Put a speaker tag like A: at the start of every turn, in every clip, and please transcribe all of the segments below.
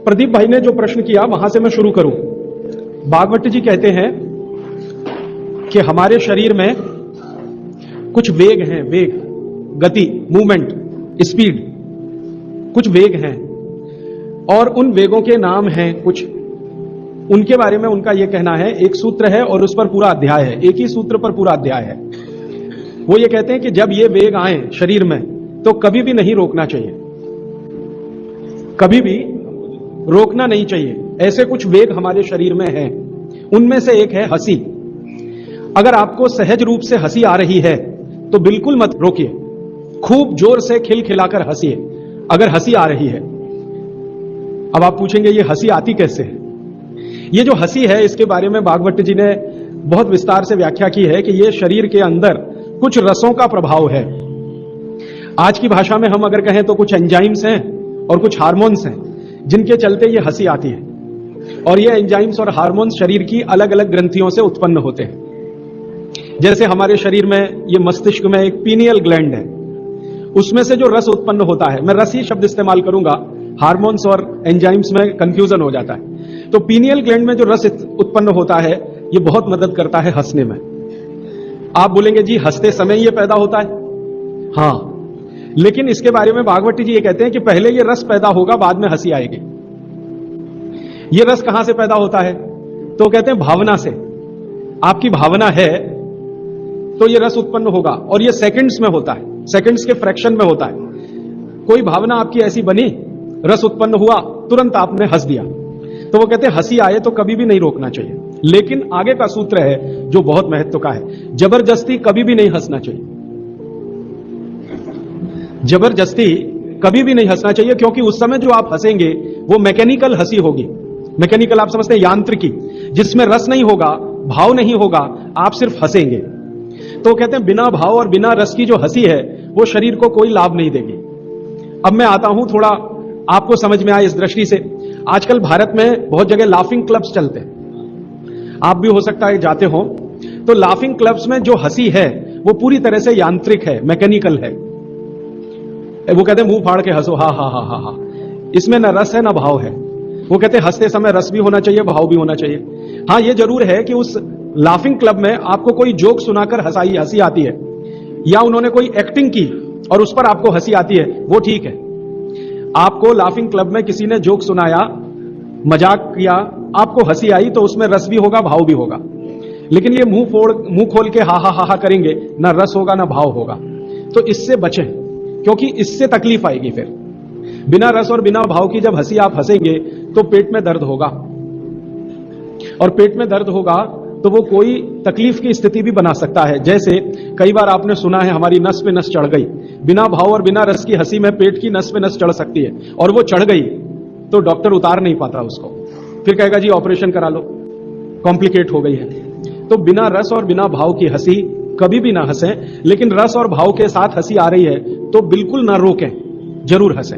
A: प्रदीप भाई ने जो प्रश्न किया वहां से मैं शुरू करूं। भागवत जी कहते हैं कि हमारे शरीर में कुछ वेग हैं, वेग, गति, मूवमेंट, स्पीड, कुछ वेग हैं और उन वेगों के नाम हैं कुछ। उनके बारे में उनका यह कहना है, एक सूत्र है और उस पर पूरा अध्याय है, एक ही सूत्र पर पूरा अध्याय है। वो ये कहते हैं कि जब ये वेग आए शरीर में तो कभी भी नहीं रोकना चाहिए, कभी भी रोकना नहीं चाहिए। ऐसे कुछ वेग हमारे शरीर में हैं। उनमें से एक है हंसी। अगर आपको सहज रूप से हंसी आ रही है तो बिल्कुल मत रोकिए, खूब जोर से खिलखिलाकर हंसिए अगर हंसी आ रही है। अब आप पूछेंगे ये हंसी आती कैसे है? ये जो हंसी है इसके बारे में भागवत जी ने बहुत विस्तार से व्याख्या की है कि ये शरीर के अंदर कुछ रसों का प्रभाव है। आज की भाषा में हम अगर कहें तो कुछ एंजाइम्स हैं और कुछ हार्मोन्स हैं जिनके चलते ये हंसी आती है। और ये एंजाइम्स और हार्मोन्स शरीर की अलग अलग ग्रंथियों से उत्पन्न होते हैं। जैसे हमारे शरीर में ये मस्तिष्क में एक पीनियल ग्लैंड है, उसमें से जो रस उत्पन्न होता है, मैं रस ही शब्द इस्तेमाल करूंगा, हार्मोन्स और एंजाइम्स में कंफ्यूजन हो जाता है। तो पीनियल ग्लैंड में जो रस उत्पन्न होता है ये बहुत मदद करता है हंसने में। आप बोलेंगे जी हंसते समय ये पैदा होता है, हाँ, लेकिन इसके बारे में भागवत जी ये कहते हैं कि पहले ये रस पैदा होगा, बाद में हंसी आएगी। ये रस कहां से पैदा होता है? तो कहते हैं भावना से। आपकी भावना है तो ये रस उत्पन्न होगा और ये सेकंड्स में होता है, सेकंड्स के फ्रैक्शन में होता है। कोई भावना आपकी ऐसी बनी, रस उत्पन्न हुआ, तुरंत आपने हंस दिया, तो वो कहते हैं हंसी आए तो कभी भी नहीं रोकना चाहिए। लेकिन आगे का सूत्र है जो बहुत महत्व का है, जबरदस्ती कभी भी नहीं हंसना चाहिए। जबरदस्ती कभी भी नहीं हंसना चाहिए, क्योंकि उस समय जो आप हंसेंगे वो मैकेनिकल हंसी होगी। मैकेनिकल आप समझते हैं, यांत्रिकी, जिसमें रस नहीं होगा, भाव नहीं होगा, आप सिर्फ हंसेंगे। तो कहते हैं बिना भाव और बिना रस की जो हंसी है वो शरीर को कोई लाभ नहीं देगी। अब मैं आता हूं थोड़ा आपको समझ में आए इस दृष्टि से। आजकल भारत में बहुत जगह लाफिंग क्लब्स चलते हैं, आप भी हो सकता है जाते हो। तो लाफिंग क्लब्स में जो हंसी है वो पूरी तरह से यांत्रिक है, मैकेनिकल है। वो कहते हैं मुंह फाड़ के हंसो, हा हा हा हा हा, इसमें ना रस है ना भाव है। वो कहते हैं हंसते समय रस भी होना चाहिए, भाव भी होना चाहिए। हाँ, ये जरूर है कि उस लाफिंग क्लब में आपको कोई जोक सुनाकर हंसी आती है, या उन्होंने कोई एक्टिंग की और उस पर आपको हंसी आती है, वो ठीक है। आपको लाफिंग क्लब में किसी ने जोक सुनाया, मजाक किया, आपको हंसी आई तो उसमें रस भी होगा, भाव भी होगा। लेकिन ये मुंह खोल के हा हा हा हा करेंगे, ना रस होगा ना भाव होगा। तो इससे बचें, क्योंकि इससे तकलीफ आएगी। फिर बिना रस और बिना भाव की जब हंसी आप हंसेंगे तो पेट में दर्द होगा, और पेट में दर्द होगा तो वो कोई तकलीफ की स्थिति भी बना सकता है। जैसे कई बार आपने सुना है हमारी नस पे नस चढ़ गई, बिना भाव और बिना रस की हंसी में पेट की नस पे नस चढ़ सकती है, और वो चढ़ गई तो डॉक्टर उतार नहीं पाता उसको, फिर कहेगा जी ऑपरेशन करा लो, कॉम्प्लिकेट हो गई है। तो बिना रस और बिना भाव की हंसी कभी भी ना हंसें, लेकिन रस और भाव के साथ हंसी आ रही है तो बिल्कुल ना रोकें, जरूर हंसें।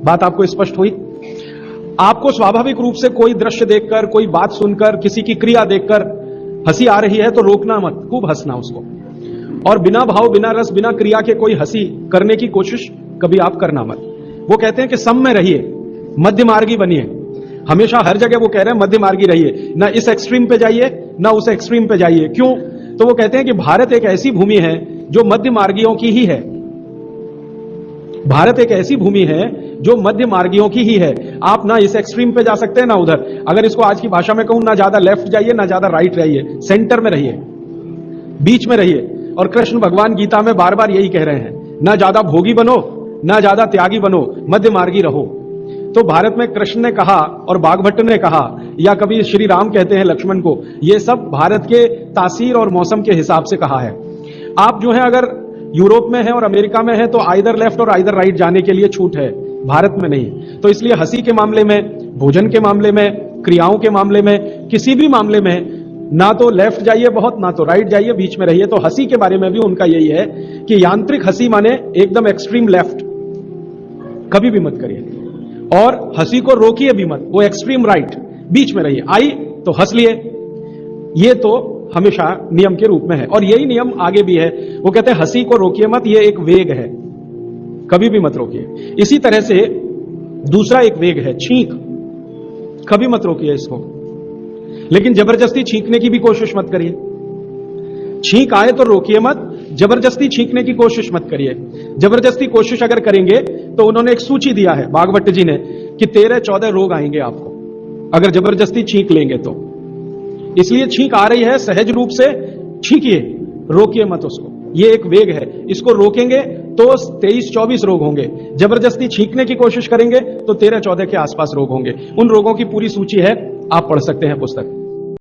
A: बात आपको स्पष्ट हुई? आपको स्वाभाविक रूप से कोई दृश्य देखकर, कोई बात सुनकर, किसी की क्रिया देखकर हंसी आ रही है तो रोकना मत, खूब हंसना उसको। और बिना भाव, बिना रस, बिना क्रिया के कोई हंसी करने की कोशिश कभी आप करना मत। वो कहते हैं कि सम में रहिए, मध्य मार्गी बनिए। हमेशा हर जगह वो कह रहे हैं मध्य मार्गी रहिए, ना इस एक्सट्रीम पे जाइए ना उस एक्सट्रीम पे जाइए। क्यों? तो वो कहते हैं कि भारत एक ऐसी भूमि है जो मध्य मार्गियों की ही है। भारत एक ऐसी भूमि है जो मध्य मार्गियों की ही है। आप ना इस एक्सट्रीम पे जा सकते हैं ना उधर। अगर इसको आज की भाषा में कहूं, ना ज्यादा लेफ्ट जाइए ना ज्यादा राइट रहिए, सेंटर में रहिए, बीच में रहिए। और कृष्ण भगवान गीता में बार बार यही कह रहे हैं, ना ज्यादा भोगी बनो ना ज्यादा त्यागी बनो, मध्य मार्गी रहो। तो भारत में कृष्ण ने कहा और बागभट्ट ने कहा, या कभी श्री राम कहते हैं लक्ष्मण को, ये सब भारत के तासीर और मौसम के हिसाब से कहा है। आप जो है अगर यूरोप में है और अमेरिका में है तो आइदर लेफ्ट और आइदर राइट जाने के लिए छूट है, भारत में नहीं। तो इसलिए हंसी के मामले में, भोजन के मामले में, क्रियाओं के मामले में, किसी भी मामले में ना तो लेफ्ट जाइए बहुत, ना तो राइट जाइए, बीच में रहिए। तो हंसी के बारे में भी उनका यही है कि यांत्रिक हंसी माने एकदम एक्सट्रीम लेफ्ट कभी भी मत करिए, और हंसी को रोकिए भी मत, वो एक्सट्रीम राइट, बीच में रहिए। आई तो हंस लिए, ये तो हमेशा नियम के रूप में है, और यही नियम आगे भी है। वो कहते हैं हंसी को रोकिए मत, ये एक वेग है, कभी भी मत रोकिए। इसी तरह से दूसरा एक वेग है छींक। कभी मत रोकिए इसको। लेकिन जबरदस्ती छींकने की भी कोशिश मत करिए। छींक आए तो रोकिए मत, जबरदस्ती छींकने की कोशिश मत करिए। जबरदस्ती कोशिश अगर करेंगे तो उन्होंने एक सूची दिया है भागवत जी ने कि 13-14 रोग आएंगे आपको अगर जबरदस्ती छींक लेंगे तो। इसलिए छींक आ रही है, सहज रूप से छींकिए, रोकिए मत उसको। ये एक वेग है, इसको रोकेंगे तो 23-24 रोग होंगे। जबरदस्ती छींकने की कोशिश करेंगे तो 13-14 के आसपास रोग होंगे। उन रोगों की पूरी सूची है, आप पढ़ सकते हैं पुस्तक।